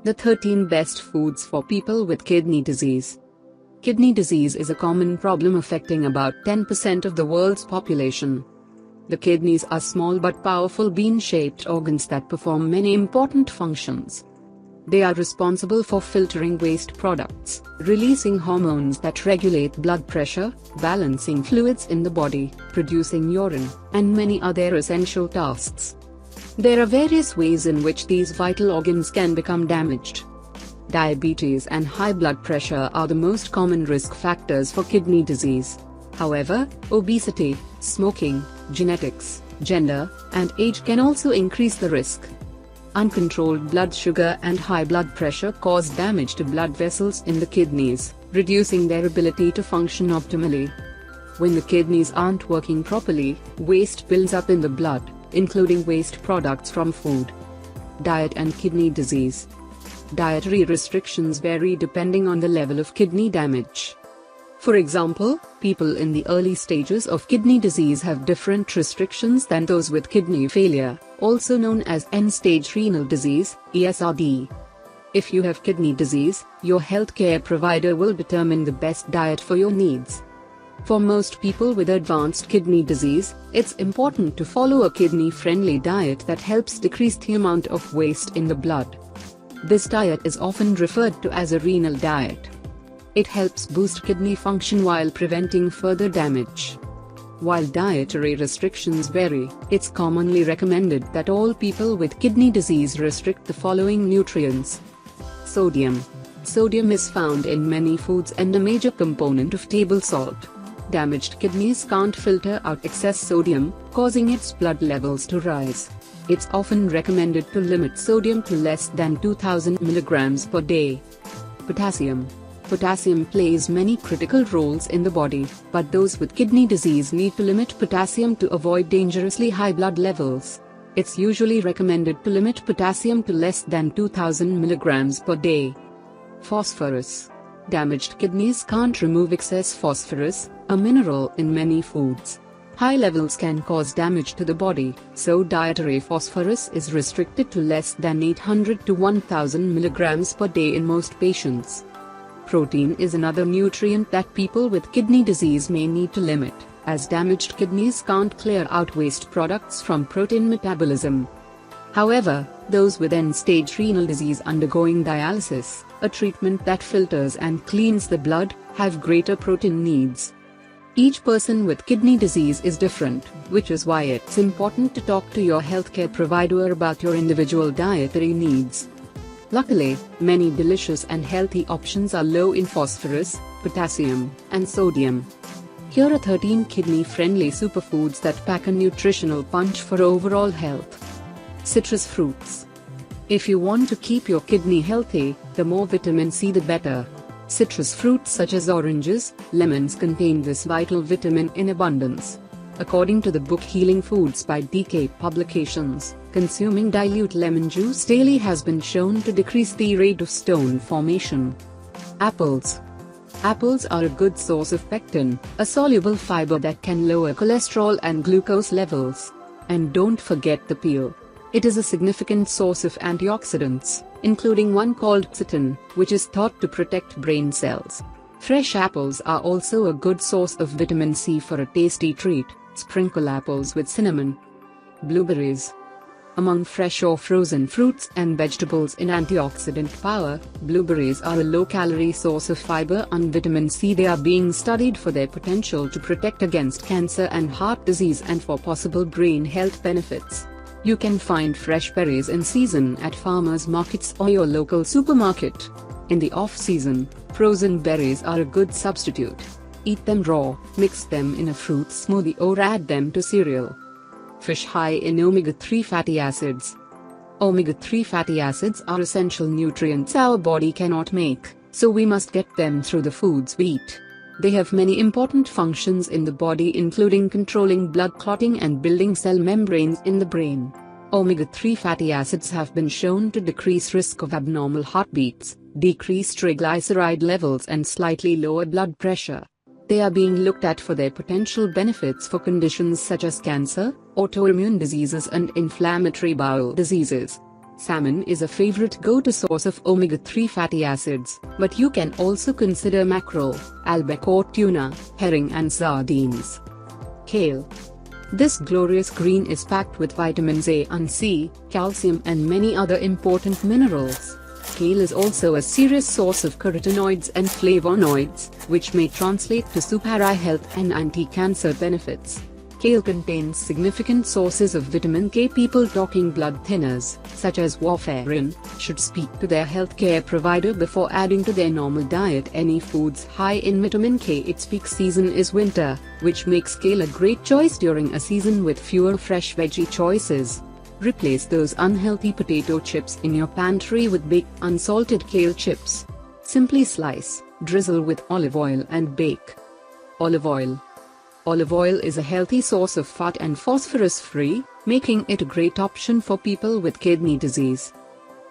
The 13 best foods for people with kidney disease. Kidney disease is a common problem affecting about 10% of the world's population. The kidneys are small but powerful bean-shaped organs that perform many important functions. They are responsible for filtering waste products, releasing hormones that regulate blood pressure, balancing fluids in the body, producing urine, and many other essential tasks. There are various ways in which these vital organs can become damaged. Diabetes and high blood pressure are the most common risk factors for kidney disease. However, obesity, smoking, genetics, gender, and age can also increase the risk. Uncontrolled blood sugar and high blood pressure cause damage to blood vessels in the kidneys, reducing their ability to function optimally. When the kidneys aren't working properly, waste builds up in the blood, including waste products from food. Diet and kidney disease. Dietary restrictions vary depending on the level of kidney damage. For example, people in the early stages of kidney disease have different restrictions than those with kidney failure, also known as end-stage renal disease, ESRD. If you have kidney disease, your healthcare provider will determine the best diet for your needs. For most people with advanced kidney disease, it's important to follow a kidney-friendly diet that helps decrease the amount of waste in the blood. This diet is often referred to as a renal diet. It helps boost kidney function while preventing further damage. While dietary restrictions vary, it's commonly recommended that all people with kidney disease restrict the following nutrients. Sodium. Sodium is found in many foods and a major component of table salt. Damaged kidneys can't filter out excess sodium, causing its blood levels to rise. It's often recommended to limit sodium to less than 2000 mg per day. Potassium. Potassium plays many critical roles in the body, but those with kidney disease need to limit potassium to avoid dangerously high blood levels. It's usually recommended to limit potassium to less than 2000 mg per day. Phosphorus. Damaged kidneys can't remove excess phosphorus, a mineral in many foods. High levels can cause damage to the body, so dietary phosphorus is restricted to less than 800 to 1000 mg per day in most patients. Protein is another nutrient that people with kidney disease may need to limit, as damaged kidneys can't clear out waste products from protein metabolism. However, those with end-stage renal disease undergoing dialysis, a treatment that filters and cleans the blood, have greater protein needs. Each person with kidney disease is different, which is why it's important to talk to your healthcare provider about your individual dietary needs. Luckily, many delicious and healthy options are low in phosphorus, potassium, and sodium. Here are 13 kidney-friendly superfoods that pack a nutritional punch for overall health. Citrus fruits. If you want to keep your kidney healthy, the more vitamin C the better. Citrus fruits such as oranges, lemons contain this vital vitamin in abundance. According to the book Healing Foods by DK Publications, consuming dilute lemon juice daily has been shown to decrease the rate of stone formation. Apples. Apples are a good source of pectin, a soluble fiber that can lower cholesterol and glucose levels. And don't forget the peel. It is a significant source of antioxidants, including one called quercetin, which is thought to protect brain cells. Fresh apples are also a good source of vitamin C for a tasty treat. Sprinkle apples with cinnamon. Blueberries. Among fresh or frozen fruits and vegetables in antioxidant power, blueberries are a low-calorie source of fiber and vitamin C. They are being studied for their potential to protect against cancer and heart disease and for possible brain health benefits. You can find fresh berries in season at farmers markets or your local supermarket. In the off-season, frozen berries are a good substitute. Eat them raw, mix them in a fruit smoothie or add them to cereal. Fish high in omega-3 fatty acids. Omega-3 fatty acids are essential nutrients our body cannot make, so we must get them through the foods we eat. They have many important functions in the body, including controlling blood clotting and building cell membranes in the brain. Omega-3 fatty acids have been shown to decrease risk of abnormal heartbeats, decrease triglyceride levels and slightly lower blood pressure. They are being looked at for their potential benefits for conditions such as cancer, autoimmune diseases and inflammatory bowel diseases. Salmon is a favorite go-to source of omega-3 fatty acids, but you can also consider mackerel, albacore tuna, herring and sardines. Kale. This glorious green is packed with vitamins A and C, calcium and many other important minerals. Kale is also a serious source of carotenoids and flavonoids, which may translate to super eye health and anti-cancer benefits. Kale contains significant sources of vitamin K. People talking blood thinners, such as warfarin, should speak to their healthcare provider before adding to their normal diet any foods high in vitamin K. Its peak season is winter, which makes kale a great choice during a season with fewer fresh veggie choices. Replace those unhealthy potato chips in your pantry with baked unsalted kale chips. Simply slice, drizzle with olive oil and bake. Olive oil. Olive oil is a healthy source of fat and phosphorus-free, making it a great option for people with kidney disease.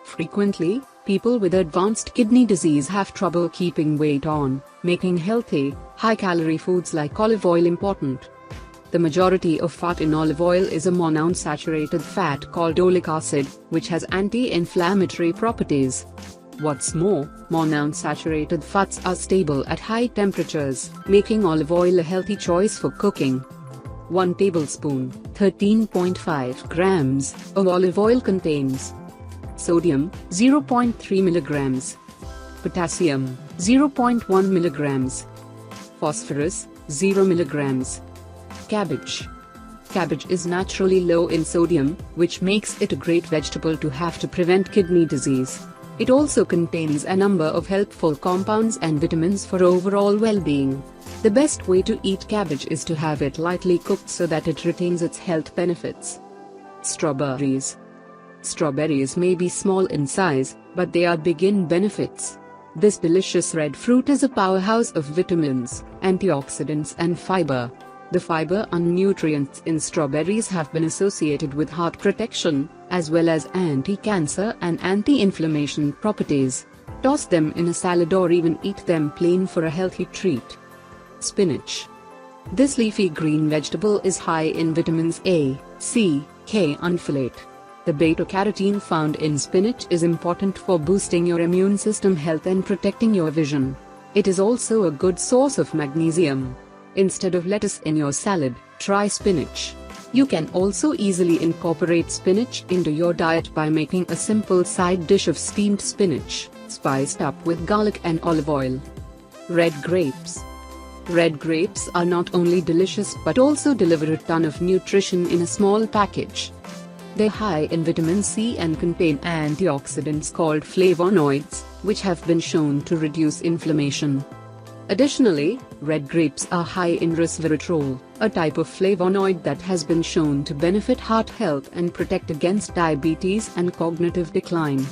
Frequently, people with advanced kidney disease have trouble keeping weight on, making healthy, high-calorie foods like olive oil important. The majority of fat in olive oil is a monounsaturated fat called oleic acid, which has anti-inflammatory properties. What's more, monounsaturated fats are stable at high temperatures, making olive oil a healthy choice for cooking. 1 tablespoon, 13.5 grams, of olive oil contains sodium, 0.3 mg, potassium, 0.1 mg, phosphorus, 0 mg. Cabbage. Cabbage is naturally low in sodium, which makes it a great vegetable to have to prevent kidney disease. It also contains a number of helpful compounds and vitamins for overall well-being. The best way to eat cabbage is to have it lightly cooked so that it retains its health benefits. Strawberries. Strawberries may be small in size, but they are big in benefits. This delicious red fruit is a powerhouse of vitamins, antioxidants and fiber. The fiber and nutrients in strawberries have been associated with heart protection, as well as anti-cancer and anti-inflammation properties. Toss them in a salad or even eat them plain for a healthy treat. Spinach. This leafy green vegetable is high in vitamins A, C, K and folate. The beta-carotene found in spinach is important for boosting your immune system health and protecting your vision. It is also a good source of magnesium. Instead of lettuce in your salad, try spinach. You can also easily incorporate spinach into your diet by making a simple side dish of steamed spinach, spiced up with garlic and olive oil. Red grapes. Red grapes are not only delicious but also deliver a ton of nutrition in a small package. They're high in vitamin C and contain antioxidants called flavonoids, which have been shown to reduce inflammation. Additionally, red grapes are high in resveratrol, a type of flavonoid that has been shown to benefit heart health and protect against diabetes and cognitive decline.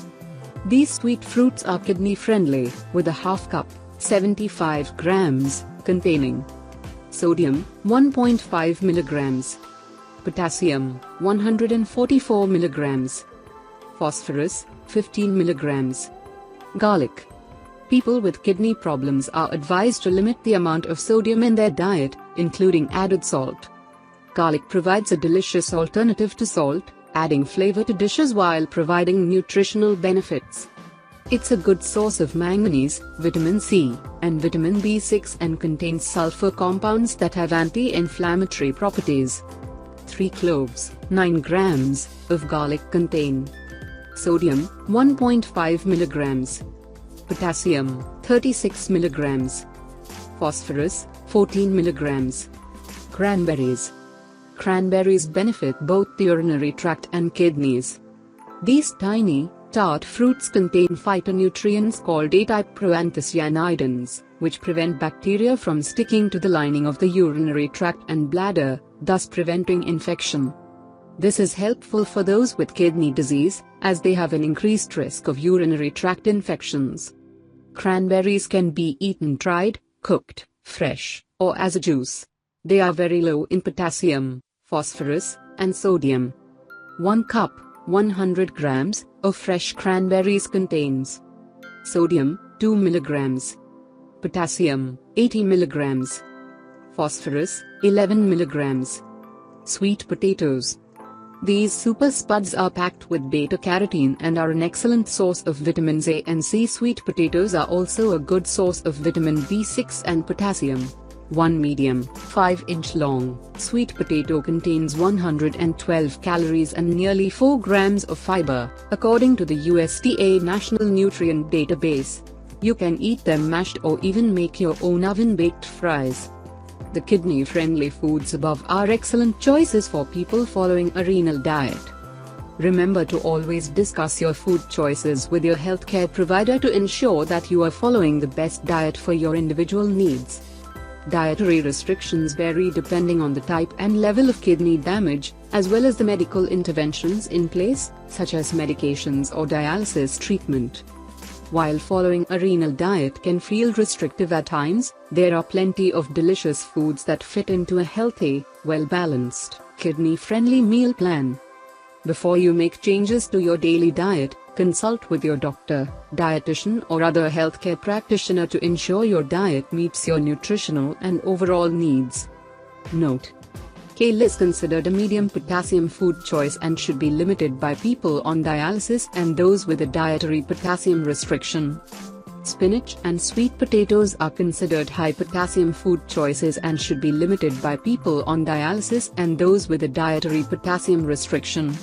These sweet fruits are kidney-friendly, with a half cup, 75 grams, containing sodium, 1.5 mg, potassium, 144 mg, phosphorus, 15 mg. Garlic. People with kidney problems are advised to limit the amount of sodium in their diet, including added salt. Garlic provides a delicious alternative to salt, adding flavor to dishes while providing nutritional benefits. It's a good source of manganese, vitamin C, and vitamin B6 and contains sulfur compounds that have anti-inflammatory properties. 3 cloves, 9 grams, of garlic contain sodium, 1.5 mg, potassium, 36 mg, phosphorus, 14 mg. Cranberries. Cranberries benefit both the urinary tract and kidneys. These tiny, tart fruits contain phytonutrients called A-type proanthocyanidins, which prevent bacteria from sticking to the lining of the urinary tract and bladder, thus preventing infection. This is helpful for those with kidney disease, as they have an increased risk of urinary tract infections. Cranberries can be eaten dried, cooked, fresh, or as a juice. They are very low in potassium, phosphorus, and sodium. 1 cup, 100 grams, of fresh cranberries contains sodium, 2 mg, potassium, 80 mg, phosphorus, 11 mg. Sweet potatoes. These super spuds are packed with beta-carotene and are an excellent source of vitamins A and C. Sweet potatoes are also a good source of vitamin B6 and potassium. 1 medium, 5-inch long, sweet potato contains 112 calories and nearly 4 grams of fiber, according to the USDA National Nutrient Database. You can eat them mashed or even make your own oven-baked fries. The kidney-friendly foods above are excellent choices for people following a renal diet. Remember to always discuss your food choices with your healthcare provider to ensure that you are following the best diet for your individual needs. Dietary restrictions vary depending on the type and level of kidney damage, as well as the medical interventions in place, such as medications or dialysis treatment. While following a renal diet can feel restrictive at times, there are plenty of delicious foods that fit into a healthy, well-balanced, kidney-friendly meal plan. Before you make changes to your daily diet, consult with your doctor, dietitian or other healthcare practitioner to ensure your diet meets your nutritional and overall needs. Note: Kale is considered a medium potassium food choice and should be limited by people on dialysis and those with a dietary potassium restriction. Spinach and sweet potatoes are considered high potassium food choices and should be limited by people on dialysis and those with a dietary potassium restriction.